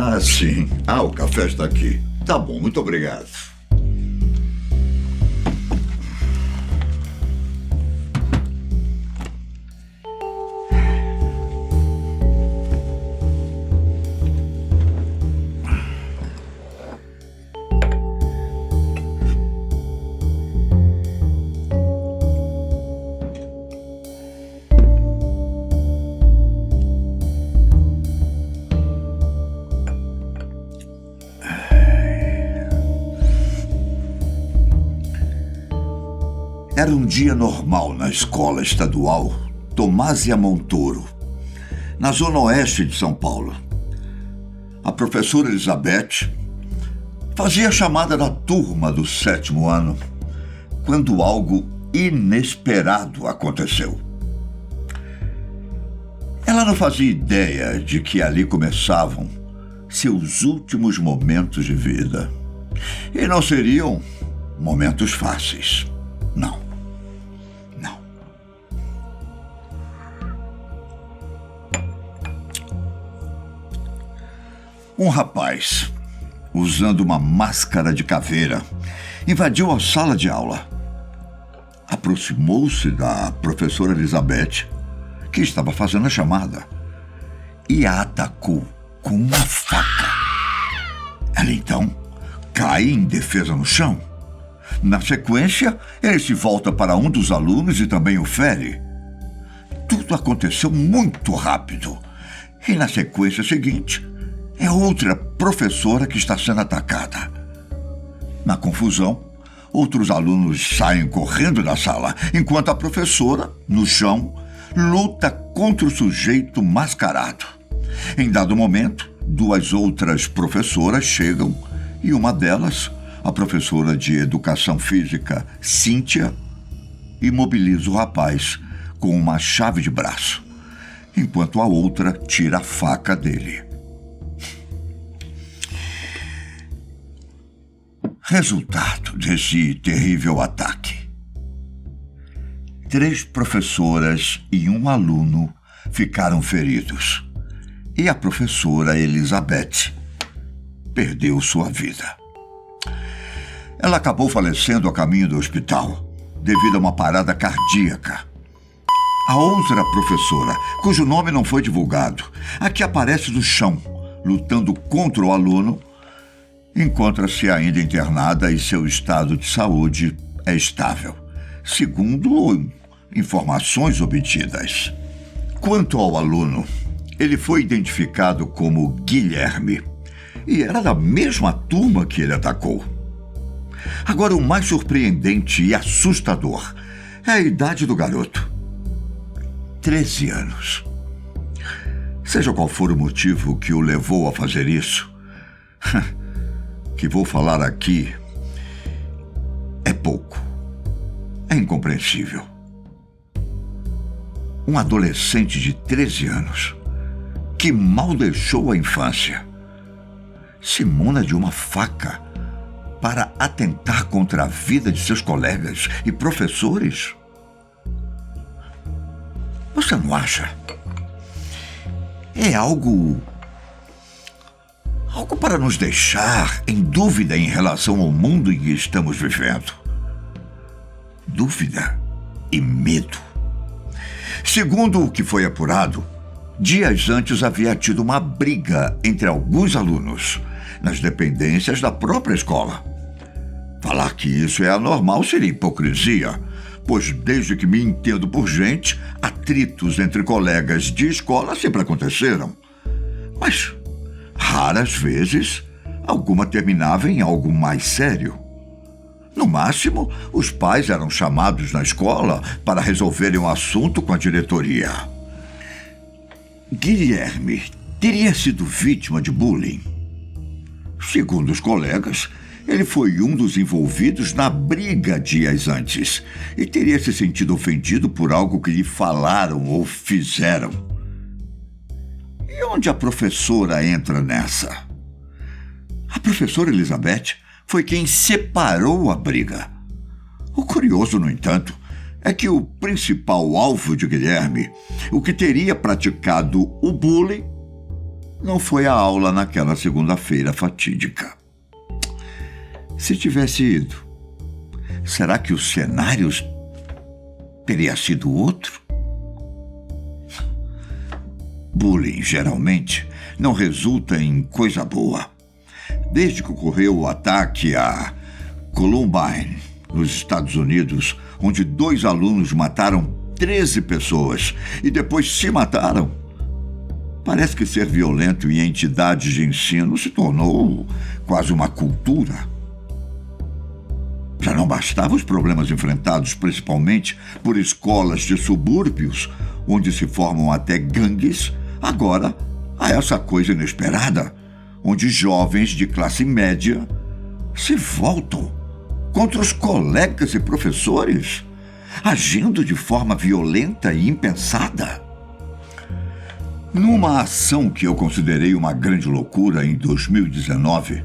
Ah, sim. O café está aqui. Tá bom, muito obrigado. Era um dia normal na escola estadual Tomásia Montoro, na zona oeste de São Paulo. A professora Elizabeth fazia a chamada da turma do 7º ano, quando algo inesperado aconteceu. Ela não fazia ideia de que ali começavam seus últimos momentos de vida. E não seriam momentos fáceis. Não. Um rapaz, usando uma máscara de caveira, invadiu a sala de aula. Aproximou-se da professora Elizabeth, que estava fazendo a chamada, e a atacou com uma faca. Ela então cai indefesa no chão. Na sequência, ele se volta para um dos alunos e também o fere. Tudo aconteceu muito rápido. E na sequência seguinte, é outra professora que está sendo atacada. Na confusão, outros alunos saem correndo da sala, enquanto a professora, no chão, luta contra o sujeito mascarado. Em dado momento, 2 outras professoras chegam e uma delas, a professora de educação física, Cíntia, imobiliza o rapaz com uma chave de braço, enquanto a outra tira a faca dele. Resultado desse terrível ataque: 3 professoras e um aluno ficaram feridos. E a professora Elizabeth perdeu sua vida. Ela acabou falecendo a caminho do hospital devido a uma parada cardíaca. A outra professora, cujo nome não foi divulgado, a que aparece no chão, lutando contra o aluno, encontra-se ainda internada e seu estado de saúde é estável, segundo informações obtidas. Quanto ao aluno, ele foi identificado como Guilherme e era da mesma turma que ele atacou. Agora, o mais surpreendente e assustador é a idade do garoto: 13 anos. Seja qual for o motivo que o levou a fazer isso, que vou falar aqui é pouco. É incompreensível. Um adolescente de 13 anos que mal deixou a infância se muna de uma faca para atentar contra a vida de seus colegas e professores? Você não acha? É algo para nos deixar em dúvida em relação ao mundo em que estamos vivendo. Dúvida e medo. Segundo o que foi apurado, dias antes havia tido uma briga entre alguns alunos nas dependências da própria escola. Falar que isso é anormal seria hipocrisia, pois desde que me entendo por gente, atritos entre colegas de escola sempre aconteceram. Mas raras vezes, alguma terminava em algo mais sério. No máximo, os pais eram chamados na escola para resolverem o assunto com a diretoria. Guilherme teria sido vítima de bullying. Segundo os colegas, ele foi um dos envolvidos na briga dias antes e teria se sentido ofendido por algo que lhe falaram ou fizeram. E onde a professora entra nessa? A professora Elizabeth foi quem separou a briga. O curioso, no entanto, é que o principal alvo de Guilherme, o que teria praticado o bullying, não foi à aula naquela segunda-feira fatídica. Se tivesse ido, será que o cenário teria sido outro? Bullying, geralmente, não resulta em coisa boa. Desde que ocorreu o ataque a Columbine, nos Estados Unidos, onde 2 alunos mataram 13 pessoas e depois se mataram, parece que ser violento em entidades de ensino se tornou quase uma cultura. Já não bastavam os problemas enfrentados principalmente por escolas de subúrbios, onde se formam até gangues, agora há essa coisa inesperada, onde jovens de classe média se voltam contra os colegas e professores, agindo de forma violenta e impensada. Numa ação que eu considerei uma grande loucura em 2019,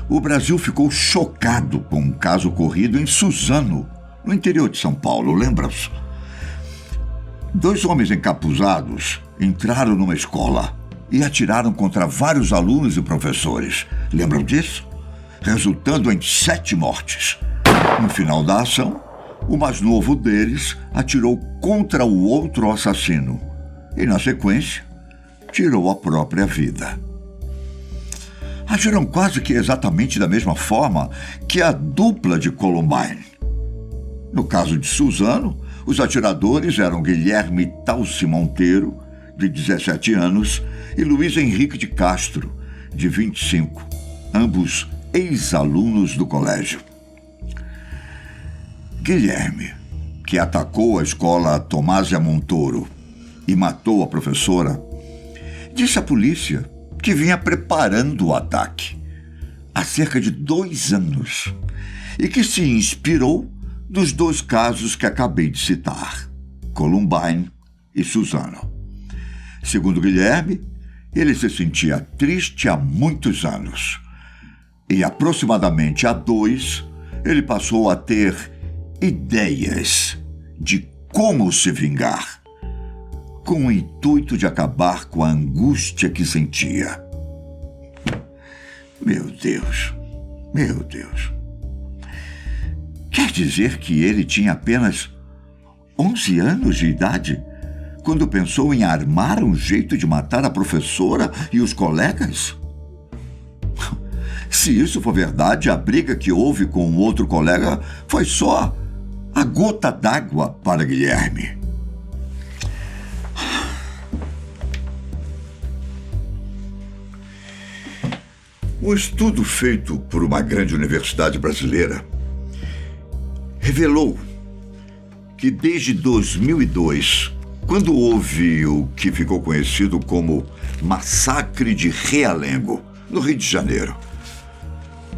o Brasil ficou chocado com um caso ocorrido em Suzano, no interior de São Paulo, lembram-se? 2 homens encapuzados entraram numa escola e atiraram contra vários alunos e professores. Lembram disso? Resultando em 7 mortes. No final da ação, o mais novo deles atirou contra o outro assassino e, na sequência, tirou a própria vida. Agiram quase que exatamente da mesma forma que a dupla de Columbine. No caso de Suzano, os atiradores eram Guilherme Talci Monteiro, de 17 anos, e Luiz Henrique de Castro, de 25, ambos ex-alunos do colégio. Guilherme, que atacou a escola Tomásia Montoro e matou a professora, disse à polícia que vinha preparando o ataque há cerca de 2 anos e que se inspirou dos 2 casos que acabei de citar, Columbine e Suzano. Segundo Guilherme, ele se sentia triste há muitos anos e aproximadamente há 2 ele passou a ter ideias de como se vingar, com o intuito de acabar com a angústia que sentia. Meu Deus, meu Deus. Quer dizer que ele tinha apenas 11 anos de idade quando pensou em armar um jeito de matar a professora e os colegas? Se isso for verdade, a briga que houve com o outro colega foi só a gota d'água para Guilherme. Um estudo feito por uma grande universidade brasileira revelou que desde 2002, quando houve o que ficou conhecido como Massacre de Realengo, no Rio de Janeiro,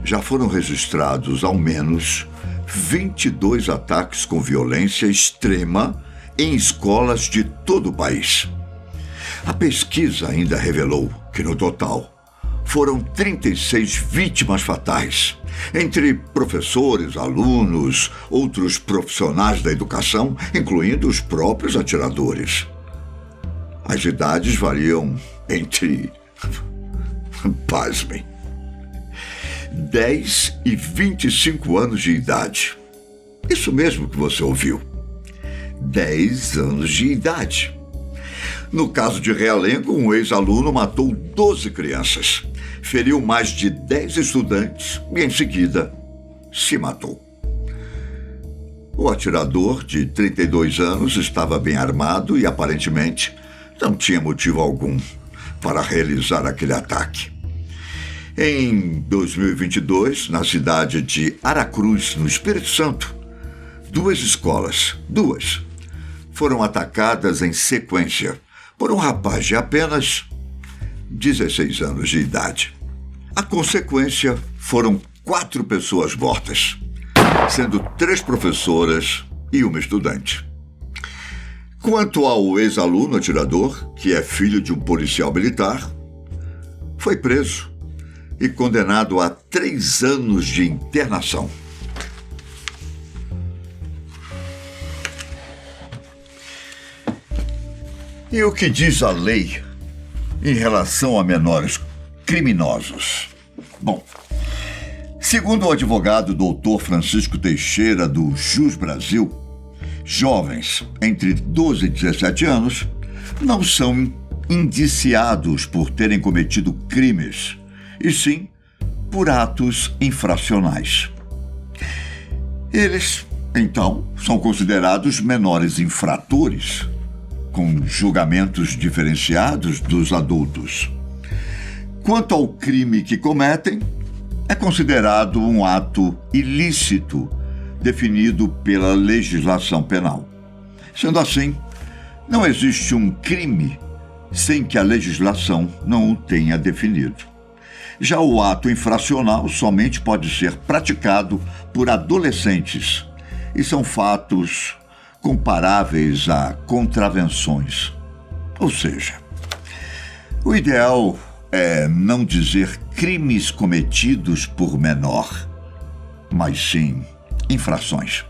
já foram registrados ao menos 22 ataques com violência extrema em escolas de todo o país. A pesquisa ainda revelou que, no total, foram 36 vítimas fatais, entre professores, alunos, outros profissionais da educação, incluindo os próprios atiradores. As idades variam entre, pasmem, 10 e 25 anos de idade. Isso mesmo que você ouviu. 10 anos de idade. No caso de Realengo, um ex-aluno matou 12 crianças, feriu mais de 10 estudantes e, em seguida, se matou. O atirador, de 32 anos, estava bem armado e, aparentemente, não tinha motivo algum para realizar aquele ataque. Em 2022, na cidade de Aracruz, no Espírito Santo, 2 escolas, foram atacadas em sequência por um rapaz de apenas 16 anos de idade. A consequência foram 4 pessoas mortas, sendo 3 professoras e uma estudante. Quanto ao ex-aluno atirador, que é filho de um policial militar, foi preso e condenado a 3 anos de internação. E o que diz a lei em relação a menores criminosos. Bom, segundo o advogado Dr. Francisco Teixeira, do Jus Brasil, jovens entre 12 e 17 anos não são indiciados por terem cometido crimes, e sim por atos infracionais. Eles, então, são considerados menores infratores, com julgamentos diferenciados dos adultos. Quanto ao crime que cometem, é considerado um ato ilícito definido pela legislação penal. Sendo assim, não existe um crime sem que a legislação não o tenha definido. Já o ato infracional somente pode ser praticado por adolescentes e são fatos comparáveis a contravenções. Ou seja, o ideal é não dizer crimes cometidos por menor, mas sim infrações.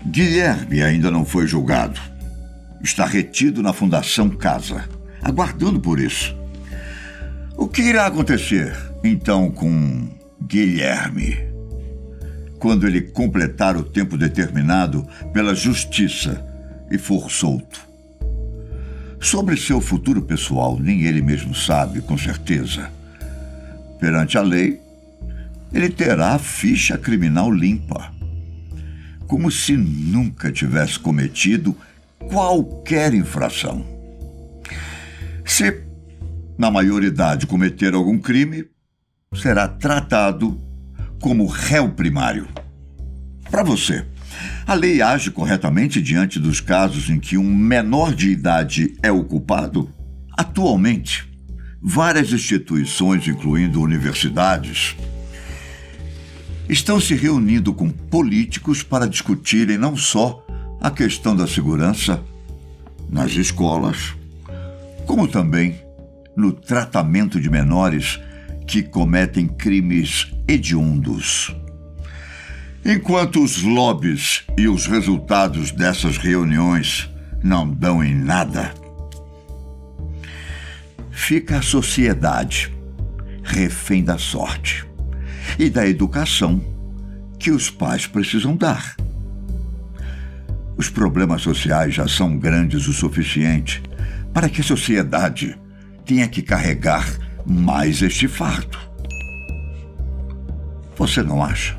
Guilherme ainda não foi julgado. Está retido na Fundação Casa, aguardando por isso. O que irá acontecer, então, com Guilherme, quando ele completar o tempo determinado pela justiça e for solto? Sobre seu futuro pessoal, nem ele mesmo sabe, com certeza. Perante a lei, ele terá a ficha criminal limpa, como se nunca tivesse cometido qualquer infração. Se, na maioridade, cometer algum crime, será tratado como réu primário. Para você, a lei age corretamente diante dos casos em que um menor de idade é o culpado? Atualmente, várias instituições, incluindo universidades, estão se reunindo com políticos para discutirem não só a questão da segurança nas escolas, como também no tratamento de menores que cometem crimes hediondos. Enquanto os lobbies e os resultados dessas reuniões não dão em nada, fica a sociedade refém da sorte e da educação que os pais precisam dar. Os problemas sociais já são grandes o suficiente para que a sociedade tenha que carregar mais este fardo. Você não acha?